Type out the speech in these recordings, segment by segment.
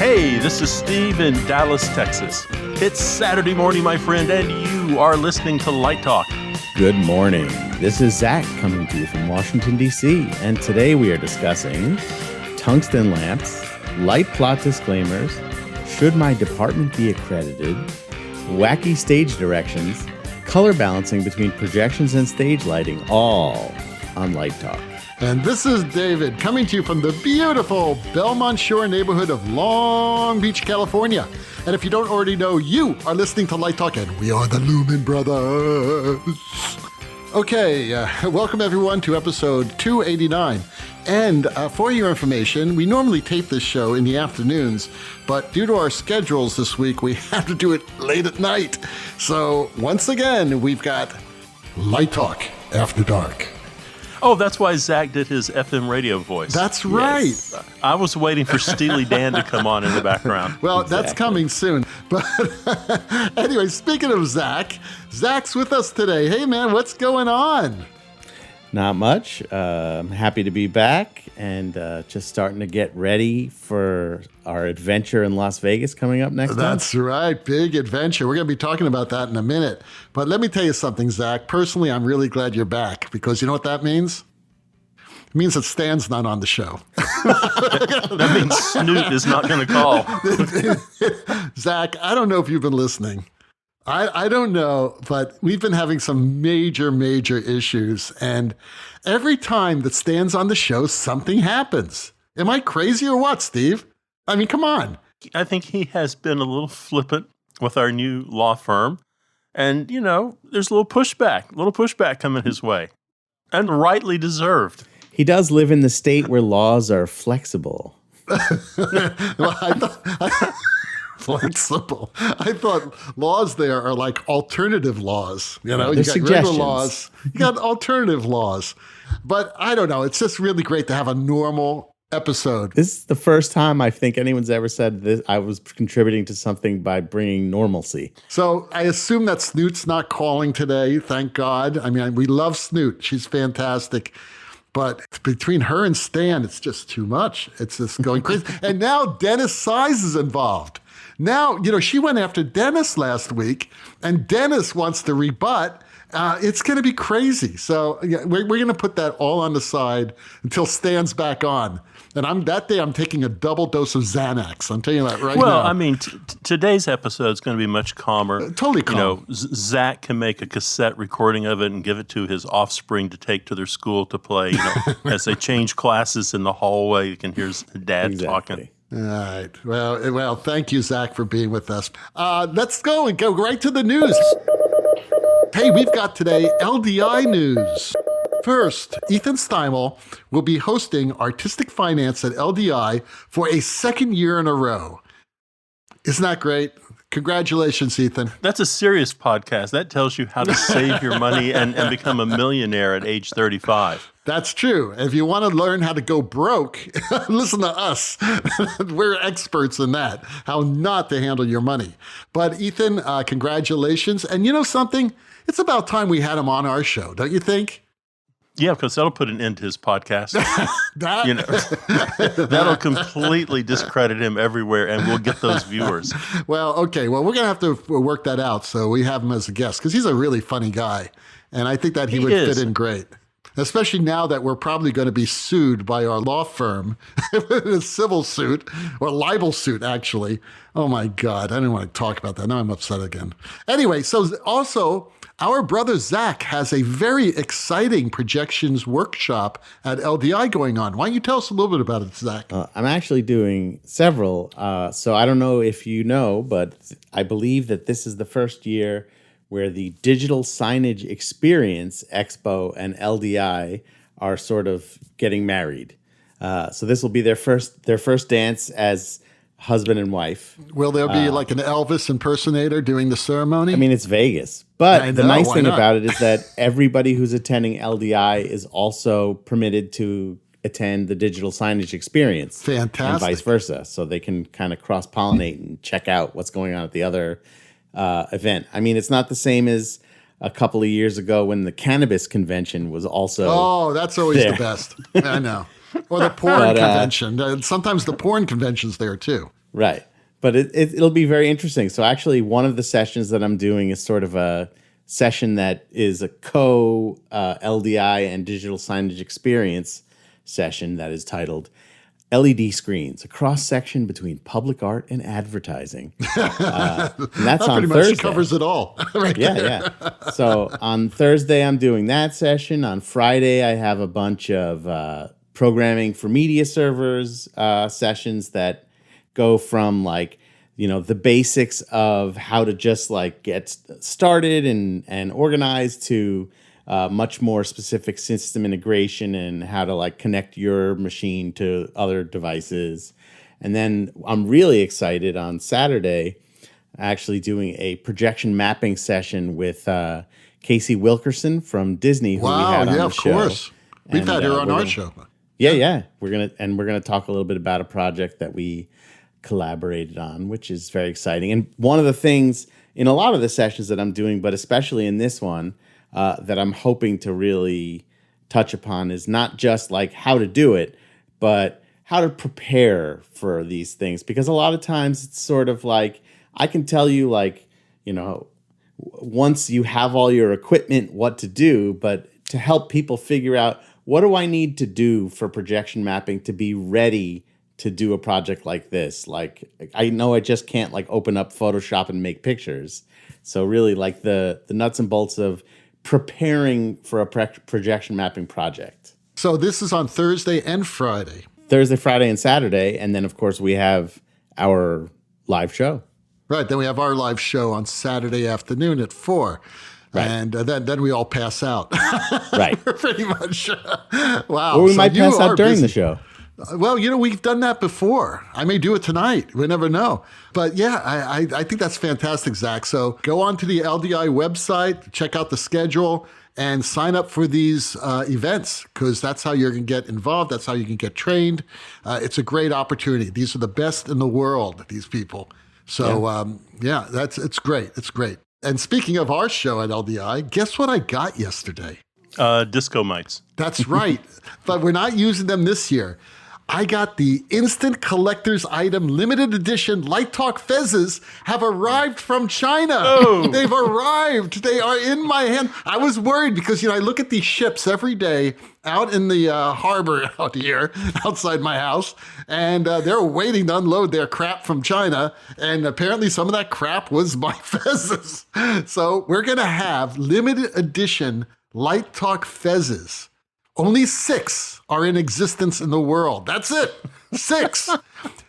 Hey, this is Steve in Dallas, Texas. It's Saturday morning, my friend, and you are listening to Light Talk. Good morning. This is Zach coming to you from Washington, D.C., and today we are discussing tungsten lamps, light plot disclaimers, should my department be accredited, wacky stage directions, color balancing between projections and stage lighting, all on Light Talk. And this is David coming to you from the beautiful Belmont Shore neighborhood of Long Beach, California. And if you don't already know, you are listening to Light Talk, and we are the Lumen Brothers. Okay, welcome everyone to episode 289. And for your information, we normally tape this show in the afternoons, but due to our schedules this week, we have to do it late at night. So once again, we've got Light Talk After Dark. Oh, that's why Zach did his FM radio voice. That's right. Yes. I was waiting for Steely Dan to come on in the background. Well, That's coming soon. But anyway, speaking of Zach, Zach's with us today. Hey, man, what's going on? Not much. I'm happy to be back and just starting to get ready for our adventure in Las Vegas coming up next month. That's right. Big adventure. We're going to be talking about that in a minute. But let me tell you something, Zach. Personally, I'm really glad you're back because you know what that means? It means that Stan's not on the show. That means Snoot is not going to call. Zach, I don't know if you've been listening. I don't know, but we've been having some major issues. And every time that Stan's on the show, something happens. Am I crazy or what, Steve? I mean, come on. I think he has been a little flippant with our new law firm. And, you know, there's a little pushback coming his way. And rightly deserved. He does live in the state where laws are flexible. Well, flexible. I thought laws there are like alternative laws. You know, you got regular laws, you got alternative laws. But I don't know. It's just really great to have a normal episode. This is the first time I think anyone's ever said this. I was contributing to something by bringing normalcy. So I assume that Snoot's not calling today. Thank God. I mean, we love Snoot. She's fantastic. But between her and Stan, it's just too much. It's just going crazy. And now Dennis Size is involved. Now, you know, she went after Dennis last week, and Dennis wants to rebut. It's going to be crazy. So yeah, we're going to put that all on the side until Stan's back on. And that day I'm taking a double dose of Xanax. I'm telling you that right now. Well, I mean, today's episode is going to be much calmer. Totally calm. You know, Zach can make a cassette recording of it and give it to his offspring to take to their school to play. You know, as they change classes in the hallway, you can hear his dad talking. All right. Well, thank you, Zach, for being with us. Let's go right to the news. Hey, we've got today LDI news. First, Ethan Steimel will be hosting Artistic Finance at LDI for a second year in a row. Isn't that great? Congratulations, Ethan. That's a serious podcast. That tells you how to save your money and become a millionaire at age 35. That's true. If you want to learn how to go broke, listen to us. We're experts in that, how not to handle your money. But Ethan, congratulations. And you know something? It's about time we had him on our show, don't you think? Yeah, because that'll put an end to his podcast. You know, that'll completely discredit him everywhere, and we'll get those viewers. Well, okay. Well, we're going to have to work that out. So we have him as a guest because he's a really funny guy. And I think that he would fit in great. Especially now that we're probably going to be sued by our law firm in a civil suit or libel suit, actually. Oh, my God. I didn't want to talk about that. Now I'm upset again. Anyway, so also, our brother Zach has a very exciting projections workshop at LDI going on. Why don't you tell us a little bit about it, Zach? I'm actually doing several. So I don't know if you know, but I believe that this is the first year where the Digital Signage Experience Expo and LDI are sort of getting married. So this will be their first dance as husband and wife. Will there be like an Elvis impersonator doing the ceremony? I mean, it's Vegas. But the nice thing about it is that everybody who's attending LDI is also permitted to attend the Digital Signage Experience. Fantastic. And vice versa. So they can kind of cross-pollinate and check out what's going on at the other event. I mean, it's not the same as a couple of years ago when the cannabis convention was also Oh, that's always there. the best. I know. Or the porn convention. Sometimes the porn convention's there too. Right. But it'll be very interesting. So actually, one of the sessions that I'm doing is sort of a session that is a LDI and digital signage experience session that is titled LED Screens, a cross-section between public art and advertising. And that's on pretty Thursday. much covers it all. Right there. Yeah. So on Thursday, I'm doing that session. On Friday, I have a bunch of programming for media servers sessions that go from like, the basics of how to just like get started and organized to much more specific system integration and how to like connect your machine to other devices. And then I'm really excited on Saturday, actually doing a projection mapping session with Casey Wilkerson from Disney, who we had on the show. Of course. We've had her on our show. Yeah. We're gonna talk a little bit about a project that we collaborated on, which is very exciting. And one of the things in a lot of the sessions that I'm doing, but especially in this one, that I'm hoping to really touch upon is not just like how to do it, but how to prepare for these things. Because a lot of times it's sort of like, I can tell you like, once you have all your equipment, what to do, but to help people figure out what do I need to do for projection mapping to be ready to do a project like this. Like, I know I just can't like open up Photoshop and make pictures. So really like the nuts and bolts of preparing for a projection mapping project. So this is on Thursday and Friday. Thursday, Friday, and Saturday. And then, of course, we have our live show. Right. Then we have our live show on Saturday afternoon at 4. Right. And then we all pass out. Right. Pretty much. Wow. Or we might pass out during the show. Well, we've done that before. I may do it tonight. We never know. But yeah, I think that's fantastic, Zach. So go on to the LDI website, check out the schedule, and sign up for these events, because that's how you're going to get involved. That's how you can get trained. It's a great opportunity. These are the best in the world, these people. So it's great. It's great. And speaking of our show at LDI, guess what I got yesterday? Disco mites. That's right. But we're not using them this year. I got the instant collector's item limited edition Light Talk Fezzes have arrived from China. Oh. They've arrived. They are in my hand. I was worried because, I look at these ships every day out in the harbor out here outside my house, and they're waiting to unload their crap from China. And apparently some of that crap was my Fezzes. So we're going to have limited edition Light Talk Fezzes. Only 6 are in existence in the world. That's it. 6.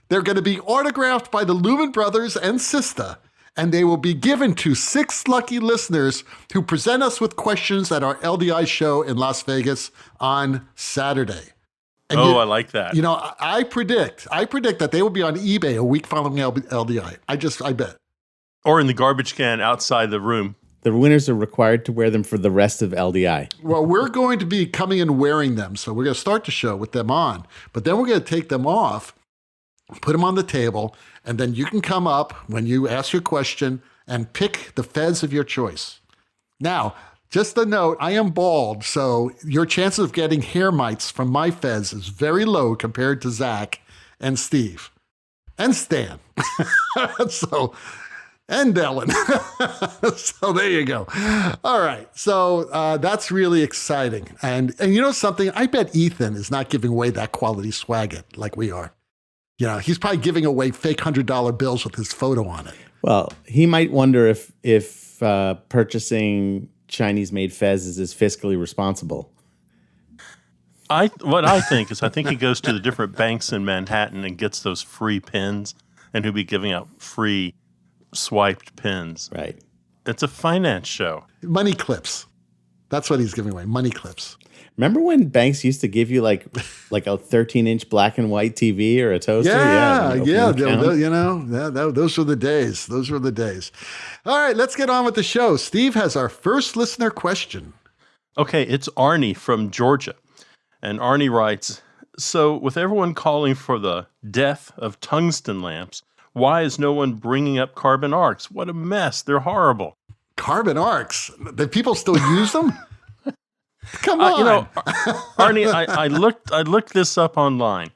They're going to be autographed by the Lumen Brothers and Sista, and they will be given to 6 lucky listeners who present us with questions at our LDI show in Las Vegas on Saturday. And I like that. I predict that they will be on eBay a week following LDI. I bet. Or in the garbage can outside the room. The winners are required to wear them for the rest of LDI. Well, we're going to be coming and wearing them. So we're going to start the show with them on. But then we're going to take them off, put them on the table, and then you can come up when you ask your question and pick the fez of your choice. Now, just a note, I am bald, so your chances of getting hair mites from my fez is very low compared to Zach and Steve and Stan. And Ellen. So there you go. All right. So that's really exciting. And you know something? I bet Ethan is not giving away that quality swagget like we are. He's probably giving away fake $100 bills with his photo on it. Well, he might wonder if purchasing Chinese-made fezzes is fiscally responsible. What I think he goes to the different banks in Manhattan and gets those free pins, and he'll be giving out free swiped pins. Right. It's a finance show. Money clips. That's what he's giving away. Money clips. Remember when banks used to give you like a 13-inch black and white TV or a toaster? Yeah. Those were the days. Those were the days. All right, let's get on with the show. Steve has our first listener question. Okay, it's Arnie from Georgia. And Arnie writes, so with everyone calling for the death of tungsten lamps, why is no one bringing up carbon arcs? What a mess. They're horrible. Carbon arcs? Do people still use them? Come on. Arnie, I looked this up online.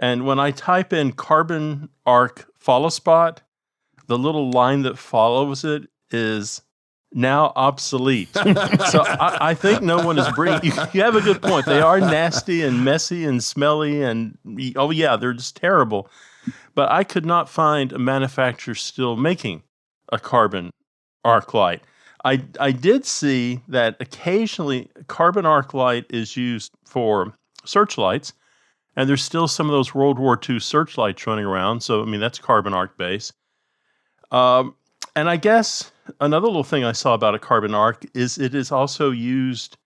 And when I type in carbon arc follow spot, the little line that follows it is now obsolete. So I think no one is bringing. You have a good point. They are nasty and messy and smelly, and oh yeah, they're just terrible. But I could not find a manufacturer still making a carbon arc light. I did see that occasionally carbon arc light is used for searchlights, and there's still some of those World War II searchlights running around. So I mean that's carbon arc base. And I guess another little thing I saw about a carbon arc is it is also used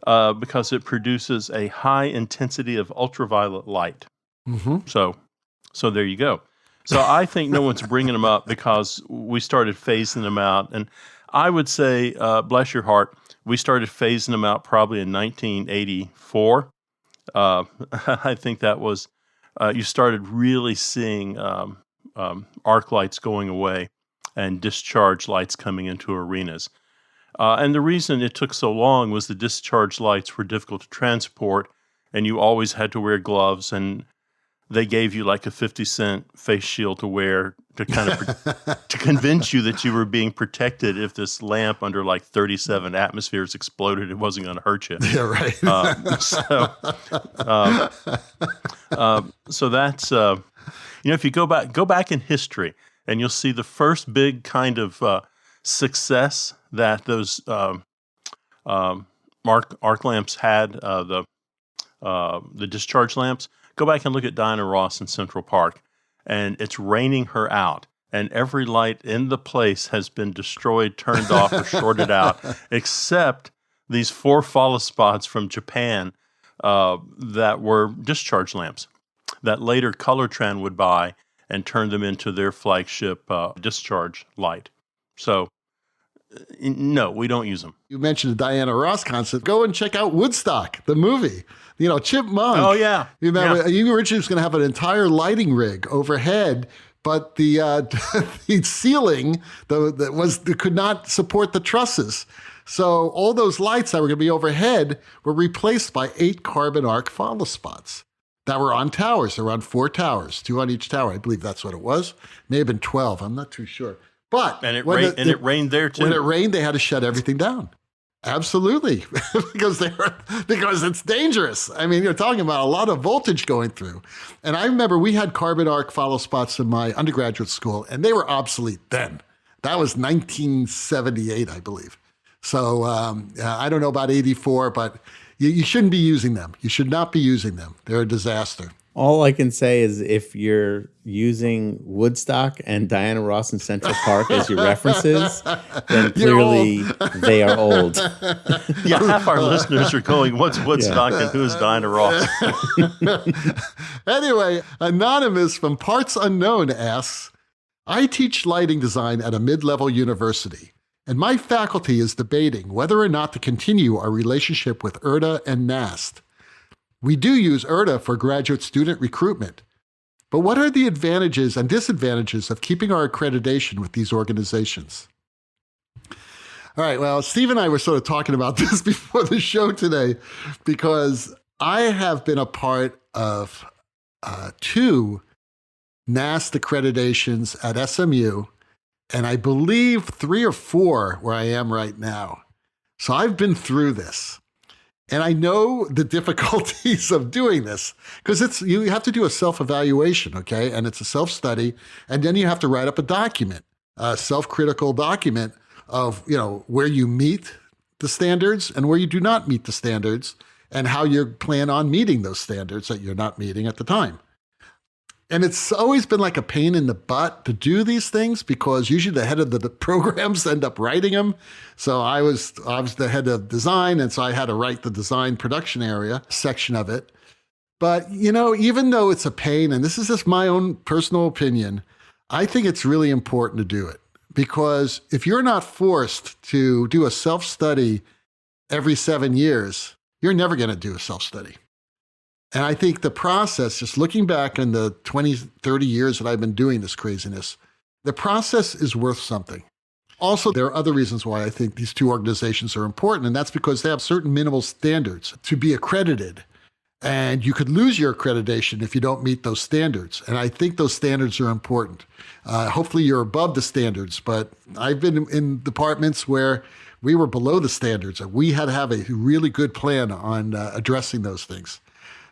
because it produces a high intensity of ultraviolet light. Mm-hmm. So there you go. So I think no one's bringing them up because we started phasing them out. And I would say, bless your heart, we started phasing them out probably in 1984. I think that was, you started really seeing arc lights going away and discharge lights coming into arenas. And the reason it took so long was the discharge lights were difficult to transport, and you always had to wear gloves, and they gave you like a 50-cent face shield to wear to kind of to convince you that you were being protected if this lamp under like 37 atmospheres exploded, it wasn't going to hurt you. Yeah, right. So that's if you go back in history, and you'll see the first big kind of success that those arc lamps had, the discharge lamps. Go back and look at Diana Ross in Central Park, and it's raining her out, and every light in the place has been destroyed, turned off, or shorted out, except these 4 follow spots from Japan that were discharge lamps that later Colortran would buy and turn them into their flagship discharge light. So, no, we don't use them. You mentioned the Diana Ross concept. Go and check out Woodstock, the movie. Chipmunk. Oh, yeah. You remember, you originally was going to have an entire lighting rig overhead, but the the ceiling could not support the trusses. So all those lights that were going to be overhead were replaced by 8 carbon arc follow spots that were on towers. There were on 4 towers, 2 on each tower. I believe that's what it was. May have been 12. I'm not too sure. But it rained there too. When it rained, they had to shut everything down. Absolutely, because it's dangerous. I mean, you're talking about a lot of voltage going through. And I remember we had carbon arc follow spots in my undergraduate school, and they were obsolete then. That was 1978, I believe. So I don't know about 84, but you shouldn't be using them. You should not be using them. They're a disaster. All I can say is if you're using Woodstock and Diana Ross in Central Park as your references, then clearly they are old. Yeah, half our listeners are going, what's Woodstock and who's Diana Ross? Anyway, Anonymous from Parts Unknown asks, I teach lighting design at a mid-level university, and my faculty is debating whether or not to continue our relationship with IRTA and NAST. We do use IRTA for graduate student recruitment, but what are the advantages and disadvantages of keeping our accreditation with these organizations? All right, well, Steve and I were sort of talking about this before the show today because I have been a part of 2 NAST accreditations at SMU, and I believe 3 or 4 where I am right now. So I've been through this. And I know the difficulties of doing this because you have to do a self-evaluation, okay? And it's a self-study. And then you have to write up a document, a self-critical document of, where you meet the standards and where you do not meet the standards and how you plan on meeting those standards that you're not meeting at the time. And it's always been like a pain in the butt to do these things because usually the head of the programs end up writing them. So I was the head of design, and so I had to write the design production area section of it. But, even though it's a pain, and this is just my own personal opinion, I think it's really important to do it. Because if you're not forced to do a self-study every 7 years, you're never going to do a self-study. And I think the process, just looking back in the 20, 30 years that I've been doing this craziness, the process is worth something. Also, there are other reasons why I think these 2 organizations are important, and that's because they have certain minimal standards to be accredited. And you could lose your accreditation if you don't meet those standards. And I think those standards are important. Hopefully you're above the standards, but I've been in departments where we were below the standards, and we had to have a really good plan on addressing those things.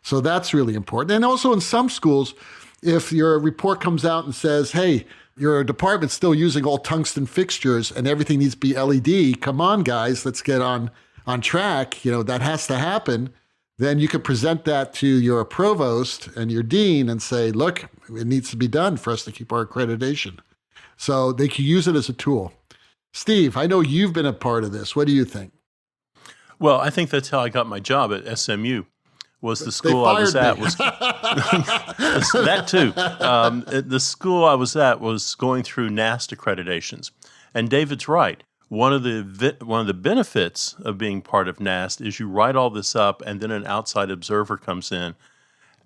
So that's really important. And also in some schools, if your report comes out and says, hey, your department's still using all tungsten fixtures and everything needs to be LED, come on, guys, let's get on track. That has to happen. Then you could present that to your provost and your dean and say, look, it needs to be done for us to keep our accreditation. So they can use it as a tool. Steve, I know you've been a part of this. What do you think? Well, I think that's how I got my job at SMU. Was the school I was at was that too. The school I was at was going through NAST accreditations, and David's right. One of the benefits of being part of NAST is you write all this up, and then an outside observer comes in,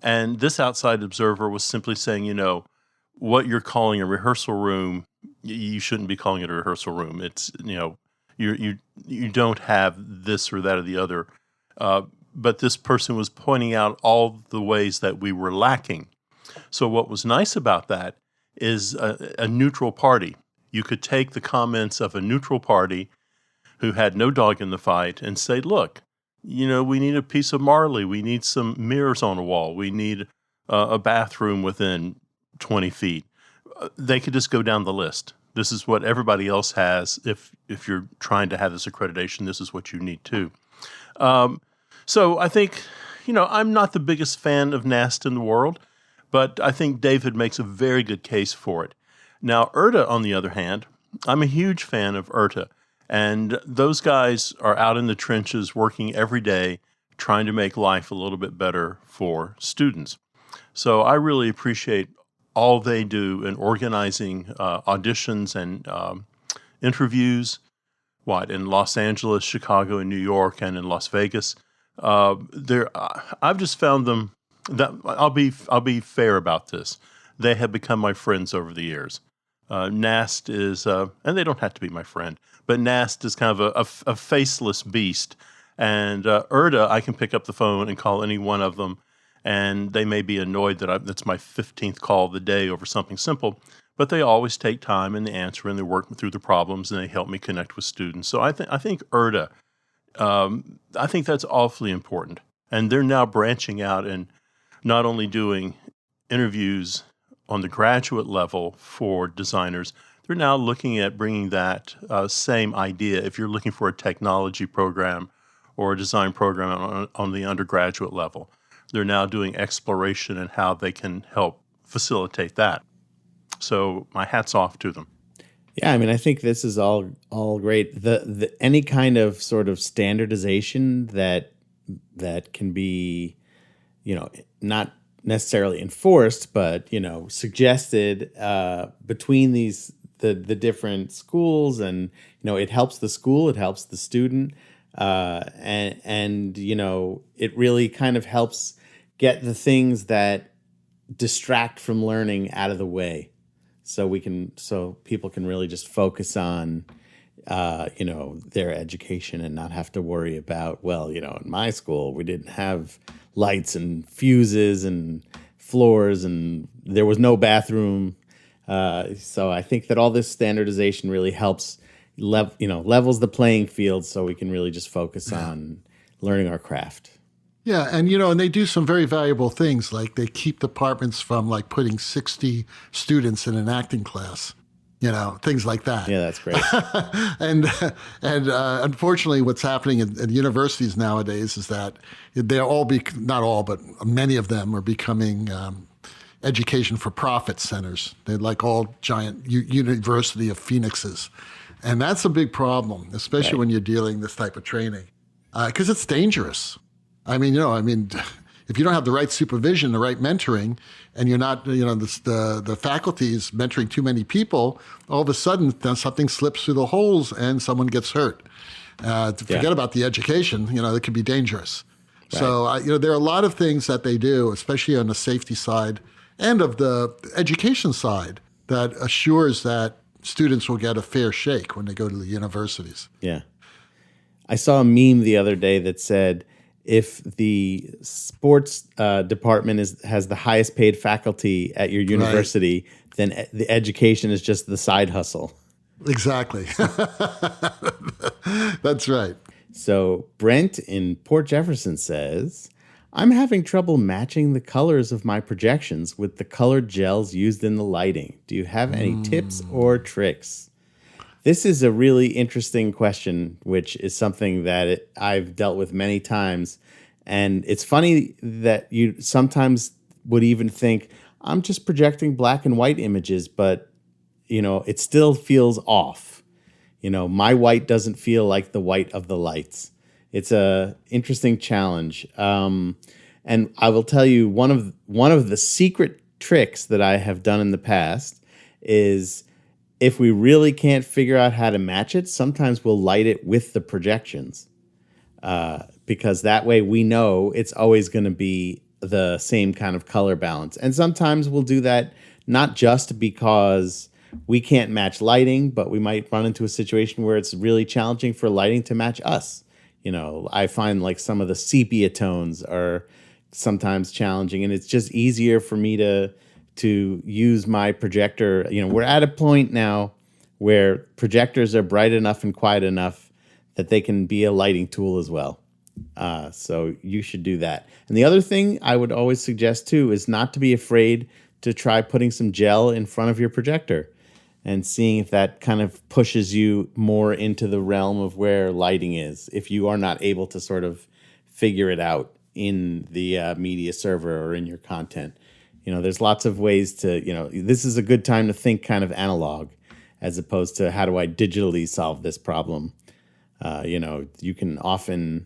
and this outside observer was simply saying, what you're calling a rehearsal room, you shouldn't be calling it a rehearsal room. It's you don't have this or that or the other. But this person was pointing out all the ways that we were lacking. So what was nice about that is a neutral party. You could take the comments of a neutral party who had no dog in the fight and say, look, we need a piece of Marley. We need some mirrors on a wall. We need a bathroom within 20 feet. They could just go down the list. This is what everybody else has. If you're trying to have this accreditation, this is what you need too. So I think, I'm not the biggest fan of NAST in the world, but I think David makes a very good case for it. Now, IRTA, on the other hand, I'm a huge fan of IRTA, and those guys are out in the trenches working every day trying to make life a little bit better for students. So I really appreciate all they do in organizing auditions and interviews, in Los Angeles, Chicago, and New York, and in Las Vegas. I've just found them that I'll be fair about this. They have become my friends over the years. NAST is, and they don't have to be my friend, but NAST is kind of a faceless beast. And IRTA, I can pick up the phone and call any one of them, and they may be annoyed that that's my 15th call of the day over something simple, but they always take time and they answer and they work through the problems and they help me connect with students. So I think IRTA. I think that's awfully important. And they're now branching out and not only doing interviews on the graduate level for designers, they're now looking at bringing that same idea. If you're looking for a technology program or a design program on the undergraduate level, they're now doing exploration and how they can help facilitate that. So my hat's off to them. Yeah, I think this is all great. The any kind of sort of standardization that can be, not necessarily enforced, but suggested between the different schools, and it helps the school, it helps the student, and it really kind of helps get the things that distract from learning out of the way. So people can really just focus on, their education and not have to worry about, in my school, we didn't have lights and fuses and floors and there was no bathroom. So I think that all this standardization really helps, levels the playing field so we can really just focus on learning our craft. Yeah, and they do some very valuable things, like they keep departments from putting 60 students in an acting class, things like that. Yeah, that's great. and unfortunately, what's happening at universities nowadays is that not all, but many of them are becoming education for profit centers. They're like all giant University of Phoenixes. And that's a big problem, especially when you're dealing this type of training, because it's dangerous. If you don't have the right supervision, the right mentoring, and you're not, the faculty is mentoring too many people, all of a sudden something slips through the holes and someone gets hurt. Forget about the education, it can be dangerous. Right. So, there are a lot of things that they do, especially on the safety side and of the education side, that assures that students will get a fair shake when they go to the universities. Yeah. I saw a meme the other day that said, if the sports department has the highest paid faculty at your university, then the education is just the side hustle. Exactly. That's right. So Brent in Port Jefferson says, I'm having trouble matching the colors of my projections with the colored gels used in the lighting. Do you have any tips or tricks? This is a really interesting question, which is something that I've dealt with many times. And it's funny that you sometimes would even think, I'm just projecting black and white images, but, it still feels off. My white doesn't feel like the white of the lights. It's a interesting challenge. And I will tell you, one of the secret tricks that I have done in the past is, if we really can't figure out how to match it, sometimes we'll light it with the projections, because that way we know it's always going to be the same kind of color balance. And sometimes we'll do that not just because we can't match lighting, but we might run into a situation where it's really challenging for lighting to match us. I find like some of the sepia tones are sometimes challenging, and it's just easier for me to use my projector. We're at a point now where projectors are bright enough and quiet enough that they can be a lighting tool as well. So you should do that. And the other thing I would always suggest too is not to be afraid to try putting some gel in front of your projector and seeing if that kind of pushes you more into the realm of where lighting is, if you are not able to sort of figure it out in the media server or in your content. There's lots of ways to, this is a good time to think kind of analog as opposed to how do I digitally solve this problem. You can often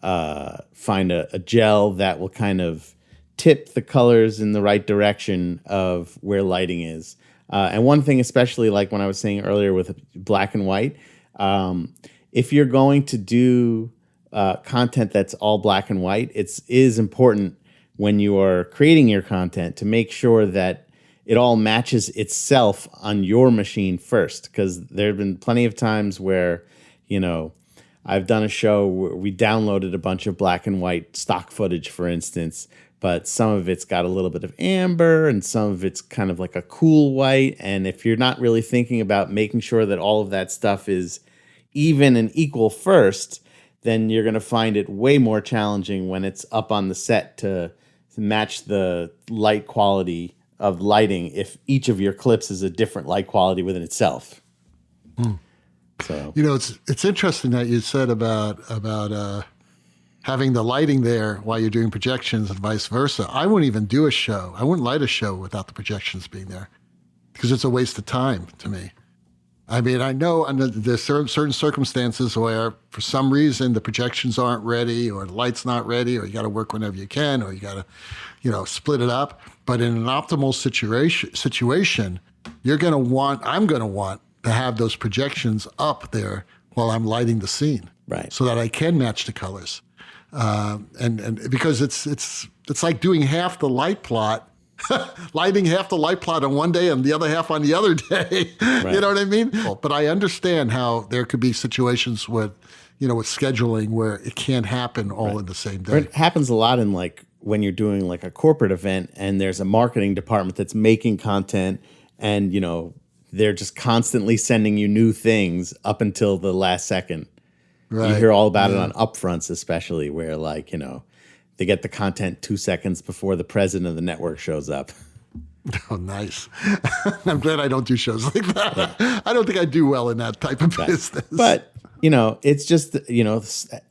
find a gel that will kind of tip the colors in the right direction of where lighting is. And one thing, especially like when I was saying earlier with black and white, if you're going to do content that's all black and white, it is important when you are creating your content to make sure that it all matches itself on your machine first. Because there have been plenty of times where, I've done a show where we downloaded a bunch of black and white stock footage, for instance, but some of it's got a little bit of amber and some of it's kind of like a cool white. And if you're not really thinking about making sure that all of that stuff is even and equal first, then you're going to find it way more challenging when it's up on the set to match the light quality of lighting if each of your clips is a different light quality within itself. So it's interesting that you said about having the lighting there while you're doing projections and vice versa. I wouldn't even do a show. I wouldn't light a show without the projections being there because it's a waste of time to me. I mean, I know there's certain circumstances where for some reason the projections aren't ready or the light's not ready or you got to work whenever you can or you got to, split it up. But in an optimal situation, I'm going to want to have those projections up there while I'm lighting the scene. Right. So that I can match the colors. And because it's like doing half the light plot, lighting half the light plot on one day and the other half on the other day. Right. You know what I mean? But I understand how there could be situations with scheduling where it can't happen all in the same day. It happens a lot in like when you're doing like a corporate event and there's a marketing department that's making content and, they're just constantly sending you new things up until the last second. Right. You hear all about it on upfronts, especially where like, they get the content 2 seconds before the president of the network shows up. Oh, nice. I'm glad I don't do shows like that. Yeah. I don't think I do well in that type of business. But, it's just,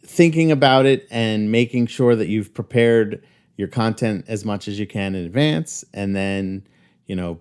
thinking about it and making sure that you've prepared your content as much as you can in advance and then,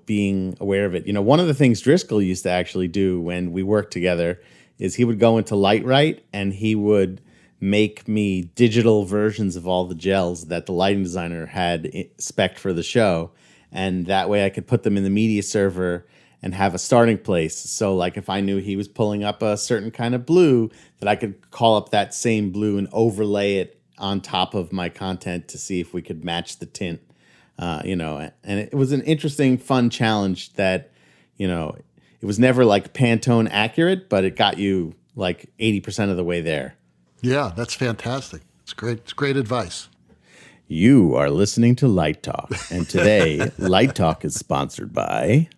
being aware of it. One of the things Driscoll used to actually do when we worked together is he would go into Lightright and he would make me digital versions of all the gels that the lighting designer had spec'd for the show. And that way I could put them in the media server and have a starting place. So like if I knew he was pulling up a certain kind of blue, that I could call up that same blue and overlay it on top of my content to see if we could match the tint. And it was an interesting, fun challenge that, it was never like Pantone accurate, but it got you like 80% of the way there. Yeah, that's fantastic. It's great. It's great advice. You are listening to Light Talk, and today Light Talk is sponsored by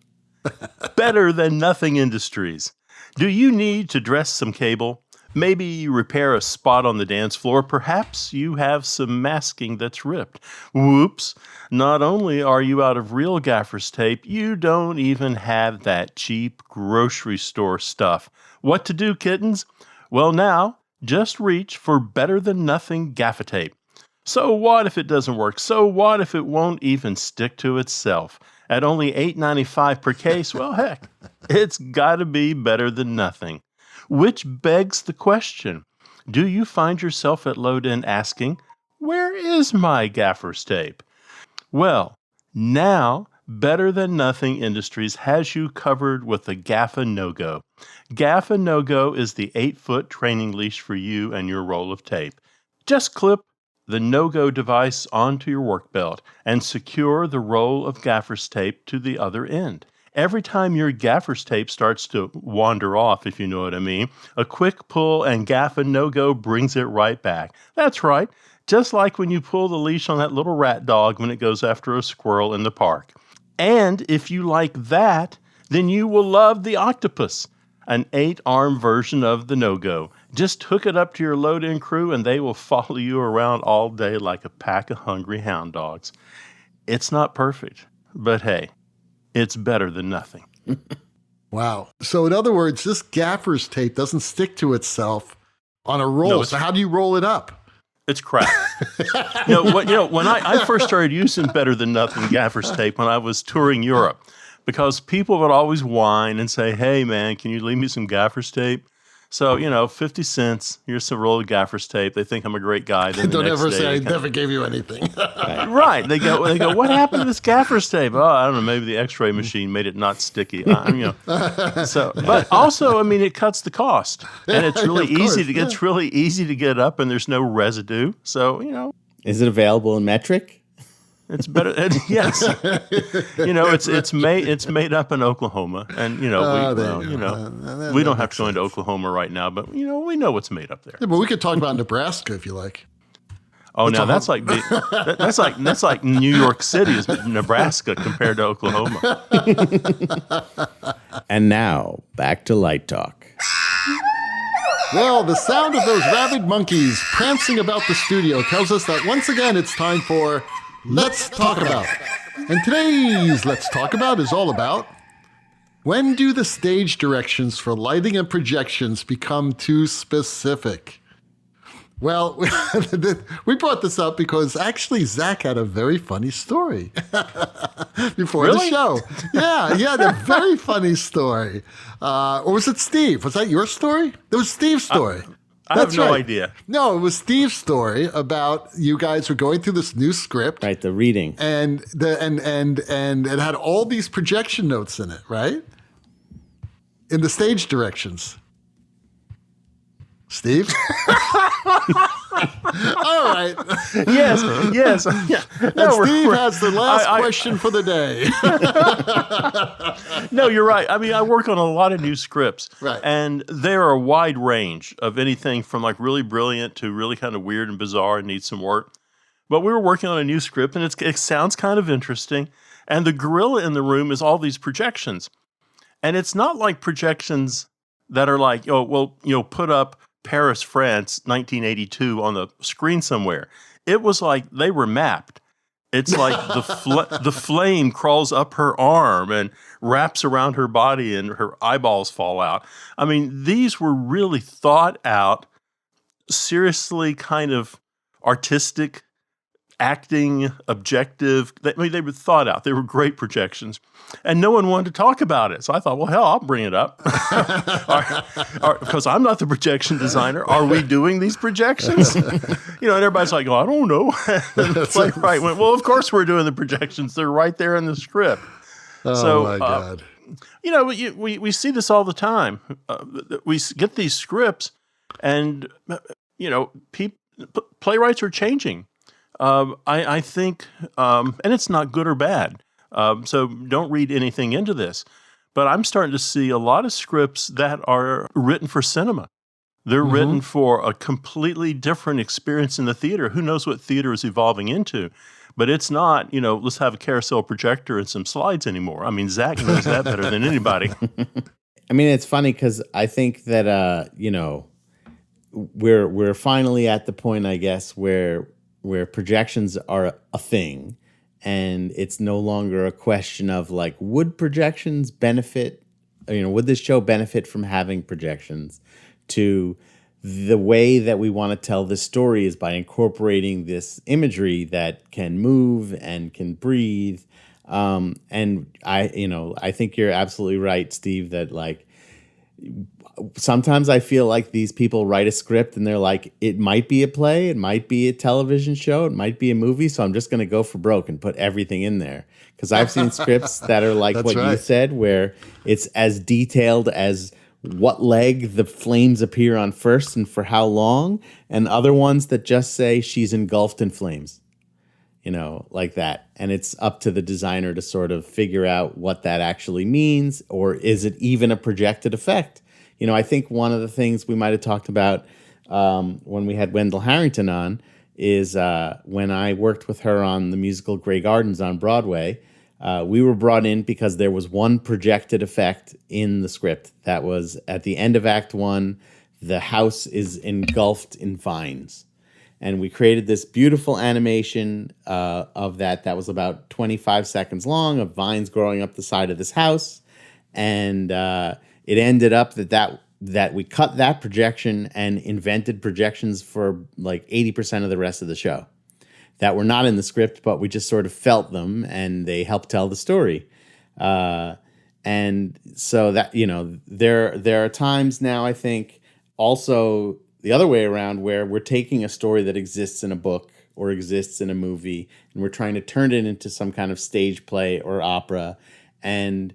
Better Than Nothing Industries. Do you need to dress some cable? Maybe repair a spot on the dance floor. Perhaps you have some masking that's ripped. Whoops. Not only are you out of real gaffer's tape, you don't even have that cheap grocery store stuff. What to do, kittens? Well, now, just reach for Better Than Nothing gaffer tape. So what if it doesn't work? So what if it won't even stick to itself? At only $8.95 per case, well, heck, it's got to be better than nothing. Which begs the question, do you find yourself at load-in asking, where is my gaffer's tape? Well, now Better Than Nothing Industries has you covered with the Gaffa No-Go. Gaffa No-Go is the 8-foot training leash for you and your roll of tape. Just clip the No-Go device onto your work belt and secure the roll of gaffer's tape to the other end. Every time your gaffer's tape starts to wander off, if you know what I mean, a quick pull and Gaffa No-Go brings it right back. That's right, just like when you pull the leash on that little rat dog when it goes after a squirrel in the park. And if you like that, then you will love the Octopus, an 8-arm version of the No-Go. Just hook it up to your load-in crew and they will follow you around all day like a pack of hungry hound dogs. It's not perfect, but hey, it's better than nothing. Wow. So in other words, this gaffer's tape doesn't stick to itself on a roll. No, so how do you roll it up? It's crap. When I first started using Better Than Nothing gaffer's tape when I was touring Europe, because people would always whine and say, hey, man, can you leave me some gaffer's tape? So, 50 cents, here's some roll of gaffer's tape. They think I'm a great guy. Then Don't ever say I never gave you anything. Right. They go, what happened to this gaffer's tape? Oh, I don't know. Maybe the x-ray machine made it not sticky. But also, it cuts the cost. And it's really it's really easy to get up and there's no residue. So, Is it available in metric? It's better. Yes, it's made up in Oklahoma, and we don't have to go into Oklahoma right now, but we know what's made up there. Yeah, but we could talk about Nebraska if you like. Oh, now that's like New York City is Nebraska compared to Oklahoma. And now back to Light Talk. Well, the sound of those rabid monkeys prancing about the studio tells us that once again it's time for Let's Talk About. And today's Let's Talk About is all about when do the stage directions for lighting and projections become too specific? Well, we brought this up because actually Zach had a very funny story before the show. Yeah, he had a very funny story. Or was it Steve? Was that your story? It was Steve's story. I have no idea. No, it was Steve's story about you guys were going through this new script. Right, the reading. And it had all these projection notes in it, right? In the stage directions. Steve? All right. Yes. Yeah. No, Steve has the last question for the day. No, you're right. I work on a lot of new scripts. Right. And there are a wide range of anything from like really brilliant to really kind of weird and bizarre and needs some work. But we were working on a new script and it sounds kind of interesting. And the gorilla in the room is all these projections. And it's not like projections that are like, put up Paris, France, 1982 on the screen somewhere. It was like they were mapped. It's like the flame crawls up her arm and wraps around her body and her eyeballs fall out. These were really thought out, seriously kind of artistic, acting, objective. They were thought out. They were great projections. And no one wanted to talk about it. So I thought, well, hell, I'll bring it up. Because I'm not the projection designer. Are we doing these projections? And everybody's like, oh, I don't know. And the playwright went, well, of course we're doing the projections. They're right there in the script. Oh, my God. We see this all the time. We get these scripts and, playwrights are changing. I think, and it's not good or bad. So don't read anything into this. But I'm starting to see a lot of scripts that are written for cinema. They're written for a completely different experience in the theater. Who knows what theater is evolving into? But it's not, let's have a carousel projector and some slides anymore. I mean, Zach knows that better than anybody. I mean, it's funny because I think that we're finally at the point, I guess, where projections are a thing, and it's no longer a question of like, would projections benefit? Would this show benefit from having projections? To the way that we want to tell this story is by incorporating this imagery that can move and can breathe. And I think you're absolutely right, Steve, that like sometimes I feel like these people write a script and they're like, it might be a play, it might be a television show, it might be a movie, so I'm just going to go for broke and put everything in there. Because I've seen scripts that are like what you said, where it's as detailed as what leg the flames appear on first and for how long, and other ones that just say she's engulfed in flames, like that. And it's up to the designer to sort of figure out what that actually means, or is it even a projected effect? I think one of the things we might have talked about when we had Wendell Harrington on is when I worked with her on the musical Grey Gardens on Broadway. We were brought in because there was one projected effect in the script that was at the end of Act 1, the house is engulfed in vines. And we created this beautiful animation of that was about 25 seconds long, of vines growing up the side of this house. And it ended up that we cut that projection and invented projections for like 80% of the rest of the show that were not in the script, but we just sort of felt them, and they helped tell the story. And so that, there are times now, I think, also the other way around, where we're taking a story that exists in a book or exists in a movie, and we're trying to turn it into some kind of stage play or opera. And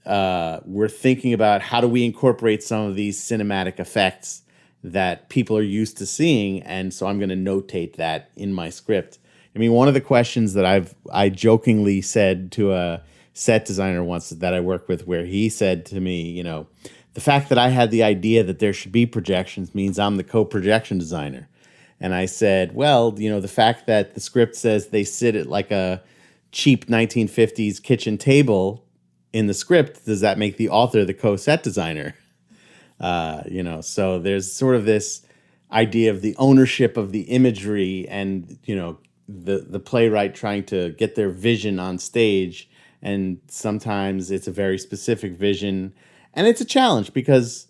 we're thinking about how do we incorporate some of these cinematic effects that people are used to seeing, and so I'm going to notate that in my script. I mean, one of the questions that I jokingly said to a set designer once that I worked with, where he said to me, the fact that I had the idea that there should be projections means I'm the co-projection designer. And I said, well, the fact that the script says they sit at like a cheap 1950s kitchen table in the script, does that make the author the co-set designer? So there's sort of this idea of the ownership of the imagery, and the playwright trying to get their vision on stage, and sometimes it's a very specific vision, and it's a challenge because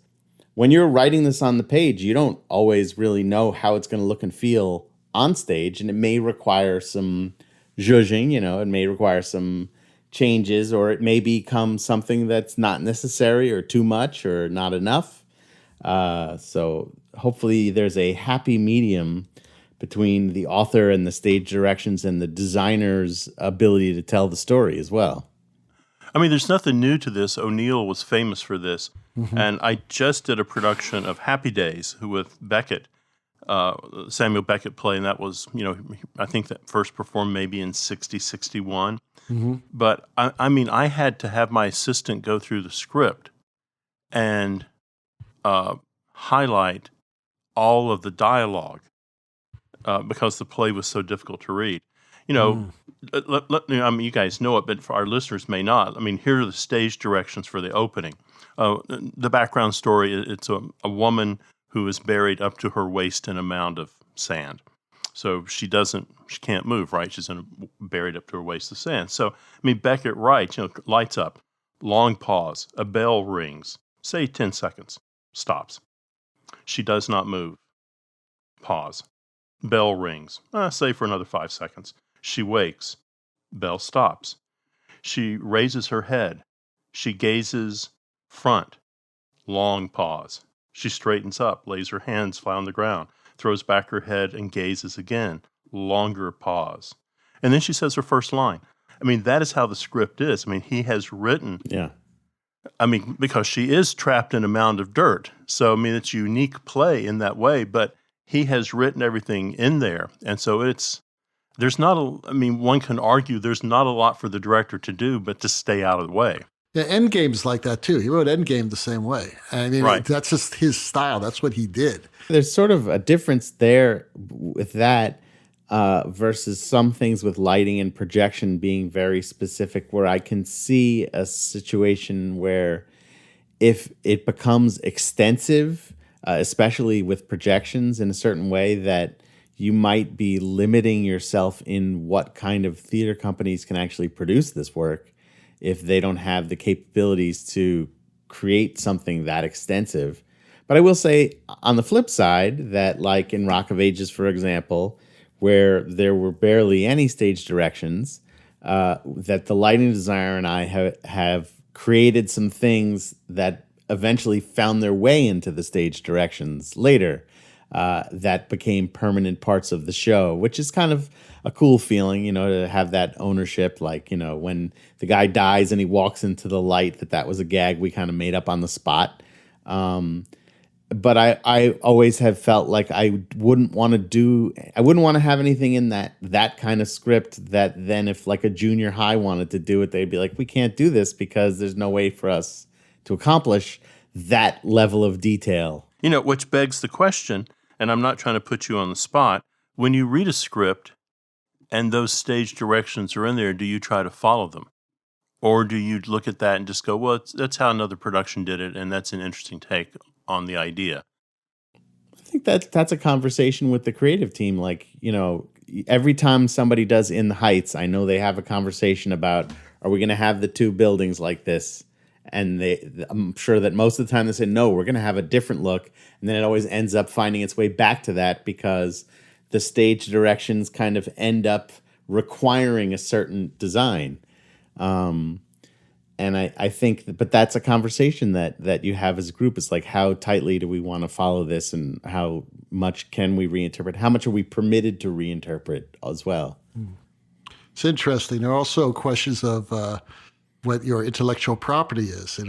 when you're writing this on the page, you don't always really know how it's going to look and feel on stage, and it may require some zhuzhing, it may require some changes, or it may become something that's not necessary or too much or not enough. So hopefully there's a happy medium between the author and the stage directions and the designer's ability to tell the story as well. I mean, there's nothing new to this. O'Neill was famous for this. And I just did a production of Happy Days with Beckett, Samuel Beckett play, and that was, I think that first performed maybe in 60, 61. But I mean, I had to have my assistant go through the script and highlight all of the dialogue because the play was so difficult to read. I mean, you guys know it, but for our listeners may not. I mean, here are the stage directions for the opening. The background story, it's a woman who is buried up to her waist in a mound of sand. So she can't move, right? She's buried up to her waist of sand. So, I mean, Beckett writes, lights up, long pause, a bell rings, say 10 seconds, stops. She does not move. Pause. Bell rings, say for another 5 seconds. She wakes. Bell stops. She raises her head. She gazes front. Long pause. She straightens up, lays her hands flat on the ground, throws back her head and gazes again. Longer pause. And then she says her first line. I mean, that is how the script is. I mean, he has written. Yeah. I mean, because she is trapped in a mound of dirt. So, I mean, it's a unique play in that way, but he has written everything in there. And so one can argue there's not a lot for the director to do, but to stay out of the way. Yeah, Endgame's like that too. He wrote Endgame the same way. I mean, Right. that's just his style. That's what he did. There's sort of a difference there with that versus some things with lighting and projection being very specific, where I can see a situation where if it becomes extensive, especially with projections in a certain way, that you might be limiting yourself in what kind of theater companies can actually produce this work if they don't have the capabilities to create something that extensive. But I will say, on the flip side, that like in Rock of Ages, for example, where there were barely any stage directions, that the lighting designer and I have created some things that eventually found their way into the stage directions later, that became permanent parts of the show, which is kind of a cool feeling, to have that ownership. Like, when the guy dies and he walks into the light, that was a gag we kind of made up on the spot. But I always have felt like I wouldn't want to have anything in that kind of script that then if like a junior high wanted to do it, they'd be like, we can't do this because there's no way for us to accomplish that level of detail. Which begs the question, and I'm not trying to put you on the spot, when you read a script and those stage directions are in there, do you try to follow them? Or do you look at that and just go, well, that's how another production did it, and that's an interesting take on the idea? I think that's a conversation with the creative team. Like, every time somebody does In the Heights, I know they have a conversation about, are we going to have the two buildings like this? And I'm sure that most of the time they say, no, we're going to have a different look. And then it always ends up finding its way back to that because the stage directions kind of end up requiring a certain design. And I think, but that's a conversation that you have as a group. It's like, how tightly do we want to follow this, and how much can we reinterpret? How much are we permitted to reinterpret as well? It's interesting. There are also questions of what your intellectual property is.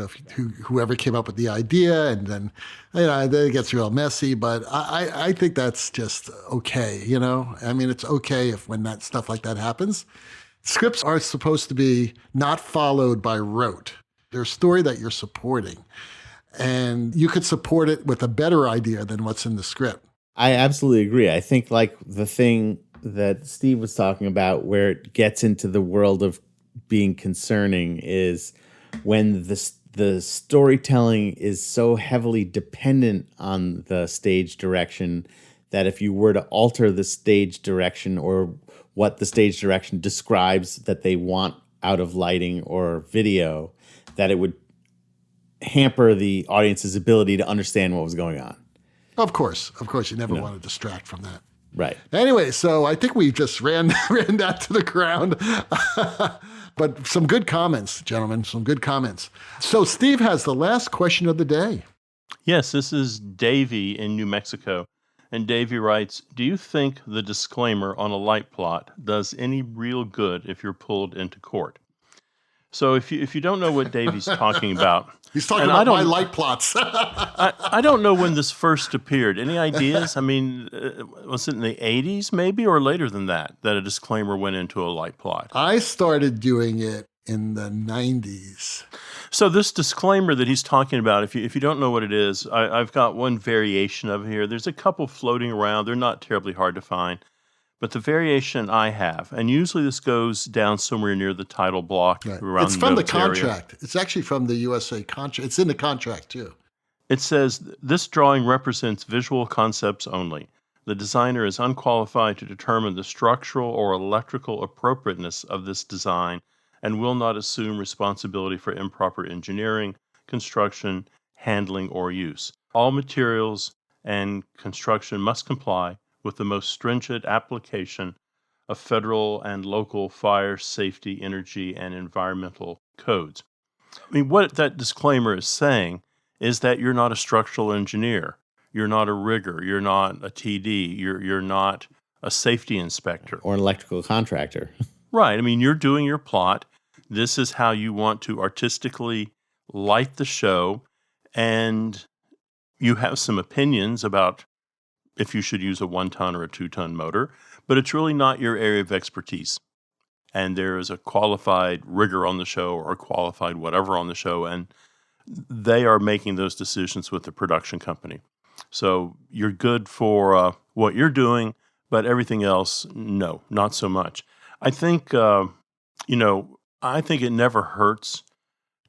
Whoever came up with the idea, and then then it gets real messy. But I think that's just okay. I mean, it's okay when that stuff like that happens. Scripts are supposed to be not followed by rote. They're a story that you're supporting. And you could support it with a better idea than what's in the script. I absolutely agree. I think like the thing that Steve was talking about where it gets into the world of being concerning is when the storytelling is so heavily dependent on the stage direction that if you were to alter the stage direction or what the stage direction describes that they want out of lighting or video, that it would hamper the audience's ability to understand what was going on. Of course, you never want to distract from that. Right. Anyway, so I think we just ran that to the ground. But some good comments, gentlemen, some good comments. So Steve has the last question of the day. Yes, this is Davey in New Mexico. And Davey writes, do you think the disclaimer on a light plot does any real good if you're pulled into court? So if you don't know what Davey's talking about. He's talking about my light plots. I don't know when this first appeared. Any ideas? I mean, was it in the 80s maybe, or later than that a disclaimer went into a light plot? I started doing it in the 90s. So this disclaimer that he's talking about, if you don't know what it is, I've got one variation of it here. There's a couple floating around. They're not terribly hard to find. But the variation I have, and usually this goes down somewhere near the title block. Right. Around it's from the notes area. contract. It's actually from the USA contract. It's in the contract too. It says, this drawing represents visual concepts only. The designer is unqualified to determine the structural or electrical appropriateness of this design and will not assume responsibility for improper engineering, construction, handling, or use. All materials and construction must comply with the most stringent application of federal and local fire, safety, energy, and environmental codes. I mean, what that disclaimer is saying is that you're not a structural engineer, you're not a rigger, you're not a TD, you're not a safety inspector. Or an electrical contractor. Right. I mean, you're doing your plot. This is how you want to artistically light the show, and you have some opinions about if you should use a 1-ton or a 2-ton motor, but it's really not your area of expertise. and there is a qualified rigger on the show or a qualified whatever on the show, and they are making those decisions with the production company. So you're good for what you're doing, but everything else, no, not so much. I think, I think it never hurts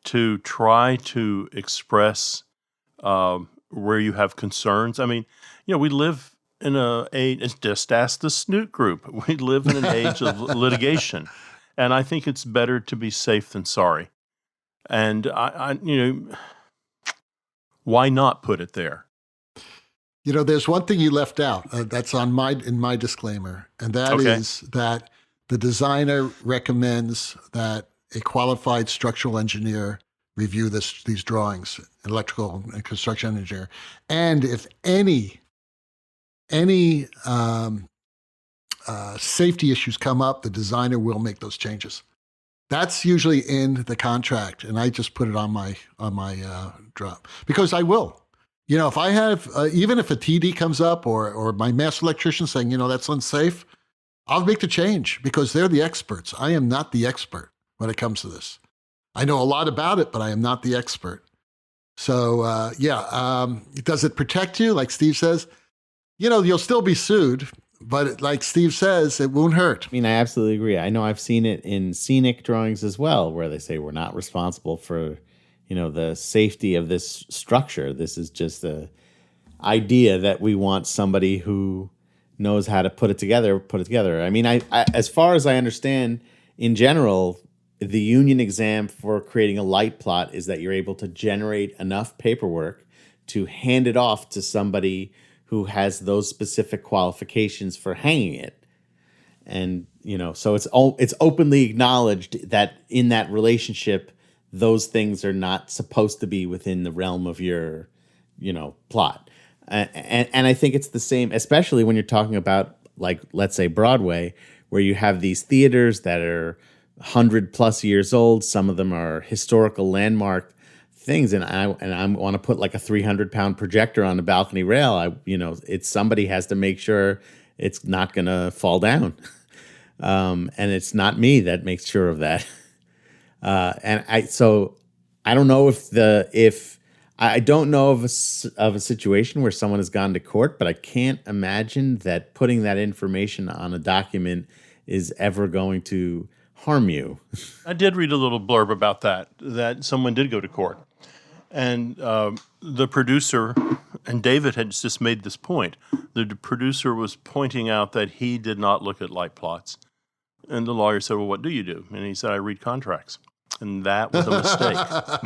to try to express where you have concerns. I mean, we live in a age, just ask the Snoot Group. We live in an age of litigation, and I think it's better to be safe than sorry. And why not put it there? There's one thing you left out that's in my disclaimer, and that is that the designer recommends that a qualified structural engineer review these drawings, an electrical and construction engineer, and if any safety issues come up, the designer will make those changes. That's usually in the contract, and I just put it on my drop because I will. If I have, even if a TD comes up or my master electrician saying, that's unsafe, I'll make the change because they're the experts. I am not the expert when it comes to this. I know a lot about it, but I am not the expert. So, does it protect you? Like Steve says, you'll still be sued, but like Steve says, it won't hurt. I mean, I absolutely agree. I know I've seen it in scenic drawings as well, where they say we're not responsible for the safety of this structure. This is just the idea that we want somebody who knows how to put it together. I mean, I as far as I understand, in general, the union exam for creating a light plot is that you're able to generate enough paperwork to hand it off to somebody who has those specific qualifications for hanging it. And, so it's openly acknowledged that in that relationship, those things are not supposed to be within the realm of your, plot. And I think it's the same, especially when you're talking about, like, let's say Broadway, where you have these theaters that are 100+ years old. Some of them are historical landmark things. And I want to put like a 300-pound projector on the balcony rail. Somebody has to make sure it's not going to fall down. And it's not me that makes sure of that. So I don't know I don't know of a situation where someone has gone to court, but I can't imagine that putting that information on a document is ever going to harm you. I did read a little blurb about that someone did go to court. And the producer, and David had just made this point, the producer was pointing out that he did not look at light plots. And the lawyer said, well, what do you do? And he said, I read contracts. And that was a mistake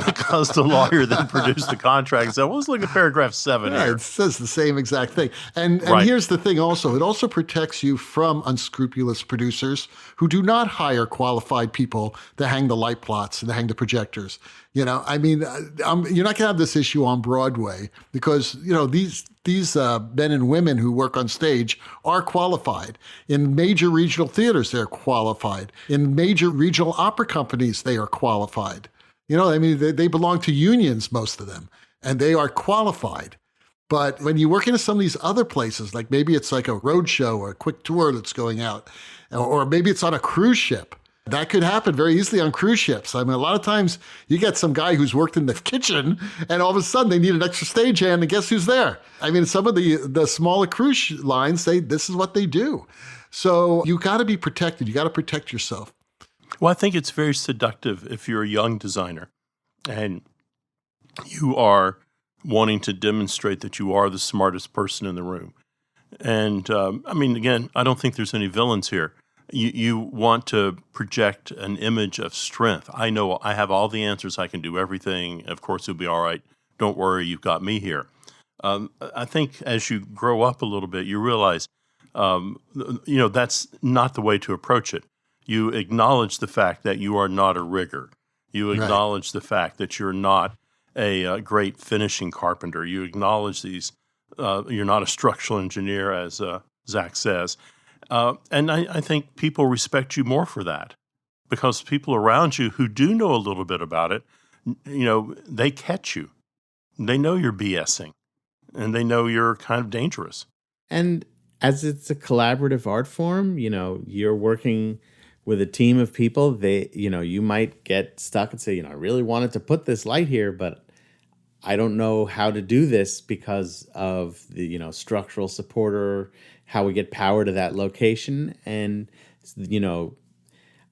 because the lawyer then produced the contract and said, well, let's look at paragraph 7 here. It says the same exact thing. And Right. Here's the thing also. It also protects you from unscrupulous producers who do not hire qualified people to hang the light plots and to hang the projectors. You're not going to have this issue on Broadway because, these men and women who work on stage are qualified. In major regional theaters, they're qualified. In major regional opera companies, they are qualified. They belong to unions, most of them, and they are qualified. But when you work into some of these other places, like maybe it's like a road show or a quick tour that's going out, or maybe it's on a cruise ship, that could happen very easily on cruise ships. I mean, a lot of times you get some guy who's worked in the kitchen and all of a sudden they need an extra stagehand and guess who's there? I mean, some of the smaller cruise lines, this is what they do. So you got to be protected. You got to protect yourself. Well, I think it's very seductive if you're a young designer and you are wanting to demonstrate that you are the smartest person in the room. And again, I don't think there's any villains here. You want to project an image of strength. I know I have all the answers. I can do everything. Of course, it'll be all right. Don't worry, you've got me here. I think as you grow up a little bit, you realize, that's not the way to approach it. You acknowledge the fact that you are not a rigger. You acknowledge the fact that you're not a great finishing carpenter. You acknowledge you're not a structural engineer, as Zach says. And I think people respect you more for that because people around you who do know a little bit about it, they catch you. They know you're BSing and they know you're kind of dangerous. And as it's a collaborative art form, you're working with a team of people, you might get stuck and say, I really wanted to put this light here, but I don't know how to do this because of the, structural support or how we get power to that location. And,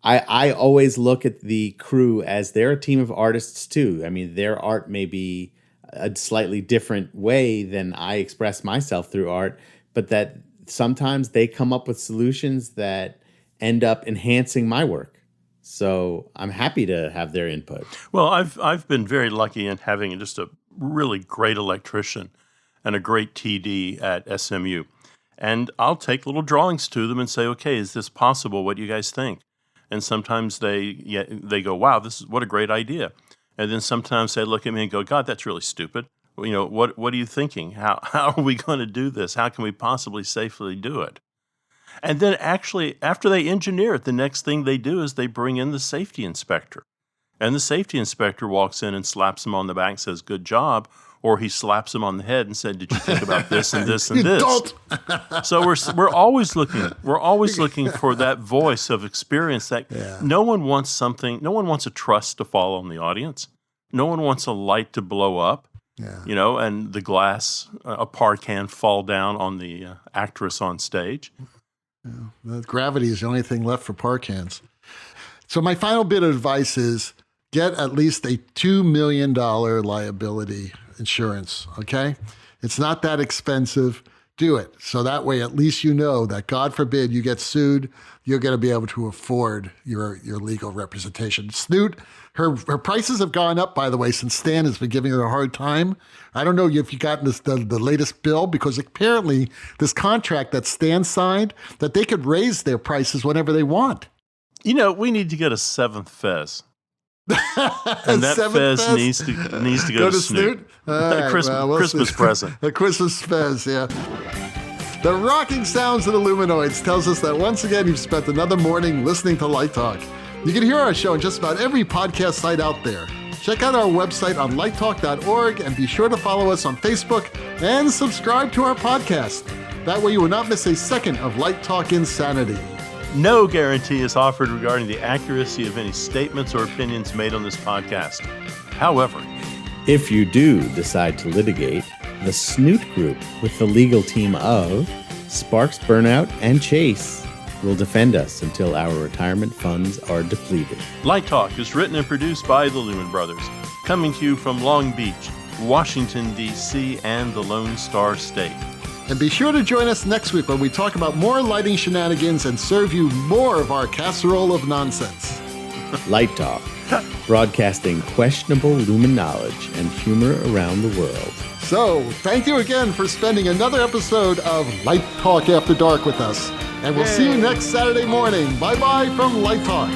I always look at the crew as they're a team of artists too. I mean, their art may be a slightly different way than I express myself through art, but that sometimes they come up with solutions that end up enhancing my work. So I'm happy to have their input. Well, I've been very lucky in having just a really great electrician and a great TD at SMU. And I'll take little drawings to them and say, okay, is this possible? What do you guys think? And sometimes they go, wow, what a great idea. And then sometimes they look at me and go, God, that's really stupid. What are you thinking? How are we going to do this? How can we possibly safely do it? And then actually, after they engineer it, the next thing they do is they bring in the safety inspector. And the safety inspector walks in and slaps him on the back and says, good job. Or he slaps him on the head and said, did you think about this and this and this? So we're always looking for that voice of experience that no one wants a truss to fall on the audience. No one wants a light to blow up. And the glass, a par can fall down on the actress on stage. The gravity is the only thing left for par cans. So my final bit of advice is get at least a $2 million liability insurance, okay? It's not that expensive. Do it. So that way, at least you know that, God forbid, you get sued, you're going to be able to afford your legal representation. Snoot, her prices have gone up, by the way, since Stan has been giving her a hard time. I don't know if you got the latest bill, because apparently this contract that Stan signed, that they could raise their prices whenever they want. We need to get a seventh Fez. And that Fez needs to go to Snoot. Right, Christmas present. A Christmas Fez, yeah. The rocking sounds of the Luminoids tells us that once again you've spent another morning listening to Light Talk. You can hear our show on just about every podcast site out there. Check out our website on lighttalk.org and be sure to follow us on Facebook and subscribe to our podcast. That way you will not miss a second of Light Talk insanity. No guarantee is offered regarding the accuracy of any statements or opinions made on this podcast. However, if you do decide to litigate, the Snoot Group, with the legal team of Sparks, Burnout, and Chase, will defend us until our retirement funds are depleted. Light Talk is written and produced by the Lumen Brothers, coming to you from Long Beach, Washington, D.C., and the Lone Star State. And be sure to join us next week when we talk about more lighting shenanigans and serve you more of our casserole of nonsense. Light Talk, broadcasting questionable lumen knowledge and humor around the world. So, thank you again for spending another episode of Light Talk After Dark with us. And we'll see you next Saturday morning. Bye-bye from Light Talk.